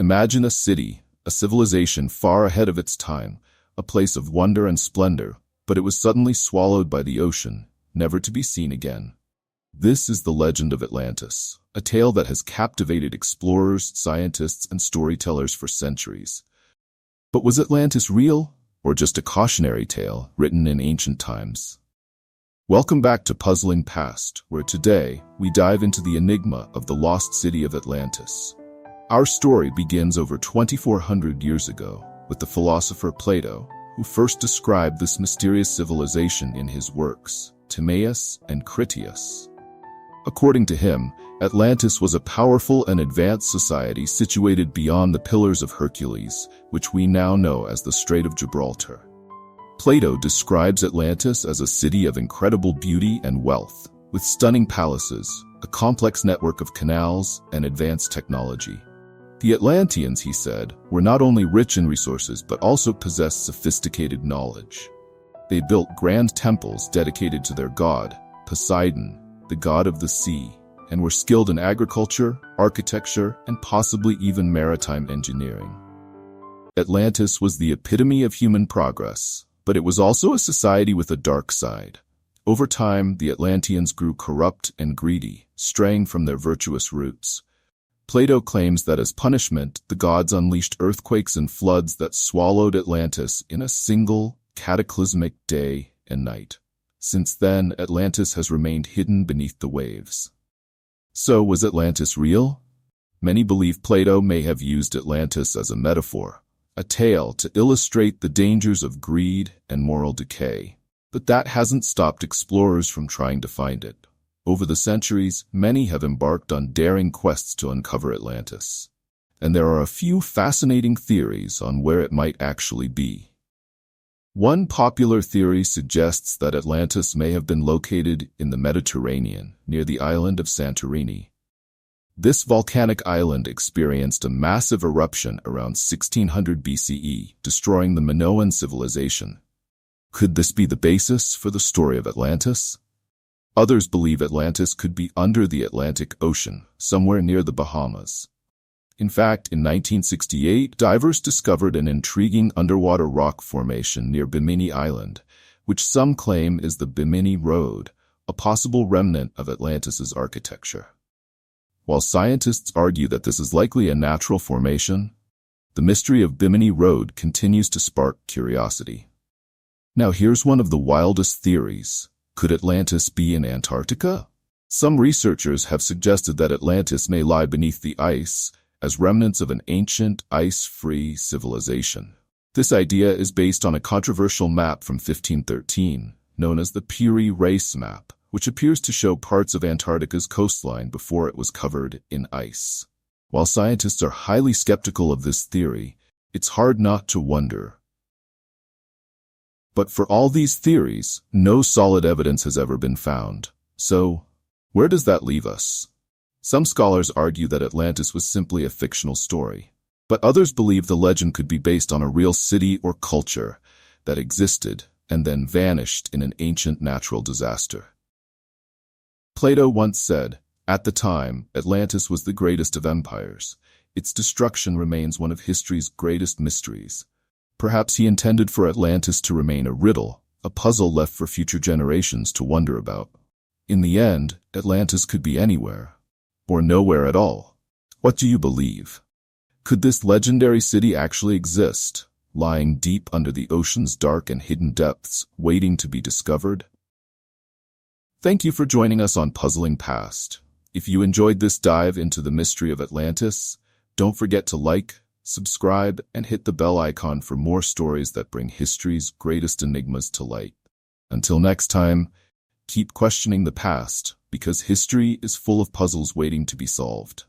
Imagine a city, a civilization far ahead of its time, a place of wonder and splendor, but it was suddenly swallowed by the ocean, never to be seen again. This is the legend of Atlantis, a tale that has captivated explorers, scientists, and storytellers for centuries. But was Atlantis real, or just a cautionary tale written in ancient times? Welcome back to Puzzling Past, where today we dive into the enigma of the lost city of Atlantis. Our story begins over 2,400 years ago with the philosopher Plato, who first described this mysterious civilization in his works, Timaeus and Critias. According to him, Atlantis was a powerful and advanced society situated beyond the Pillars of Hercules, which we now know as the Strait of Gibraltar. Plato describes Atlantis as a city of incredible beauty and wealth, with stunning palaces, a complex network of canals, and advanced technology. The Atlanteans, he said, were not only rich in resources but also possessed sophisticated knowledge. They built grand temples dedicated to their god, Poseidon, the god of the sea, and were skilled in agriculture, architecture, and possibly even maritime engineering. Atlantis was the epitome of human progress, but it was also a society with a dark side. Over time, the Atlanteans grew corrupt and greedy, straying from their virtuous roots. Plato claims that as punishment, the gods unleashed earthquakes and floods that swallowed Atlantis in a single, cataclysmic day and night. Since then, Atlantis has remained hidden beneath the waves. So, was Atlantis real? Many believe Plato may have used Atlantis as a metaphor, a tale to illustrate the dangers of greed and moral decay. But that hasn't stopped explorers from trying to find it. Over the centuries, many have embarked on daring quests to uncover Atlantis. And there are a few fascinating theories on where it might actually be. One popular theory suggests that Atlantis may have been located in the Mediterranean, near the island of Santorini. This volcanic island experienced a massive eruption around 1600 BCE, destroying the Minoan civilization. Could this be the basis for the story of Atlantis? Others believe Atlantis could be under the Atlantic Ocean, somewhere near the Bahamas. In fact, in 1968, divers discovered an intriguing underwater rock formation near Bimini Island, which some claim is the Bimini Road, a possible remnant of Atlantis's architecture. While scientists argue that this is likely a natural formation, the mystery of Bimini Road continues to spark curiosity. Now here's one of the wildest theories. Could Atlantis be in Antarctica? Some researchers have suggested that Atlantis may lie beneath the ice, as remnants of an ancient, ice-free civilization. This idea is based on a controversial map from 1513, known as the Eerie Race Map, which appears to show parts of Antarctica's coastline before it was covered in ice. While scientists are highly skeptical of this theory, it's hard not to wonder. But for all these theories, no solid evidence has ever been found. So, where does that leave us? Some scholars argue that Atlantis was simply a fictional story, but others believe the legend could be based on a real city or culture that existed and then vanished in an ancient natural disaster. Plato once said, "At the time, Atlantis was the greatest of empires. Its destruction remains one of history's greatest mysteries." Perhaps he intended for Atlantis to remain a riddle, a puzzle left for future generations to wonder about. In the end, Atlantis could be anywhere, or nowhere at all. What do you believe? Could this legendary city actually exist, lying deep under the ocean's dark and hidden depths, waiting to be discovered? Thank you for joining us on Puzzling Past. If you enjoyed this dive into the mystery of Atlantis, don't forget to like, subscribe, and hit the bell icon for more stories that bring history's greatest enigmas to light. Until next time, keep questioning the past, because history is full of puzzles waiting to be solved.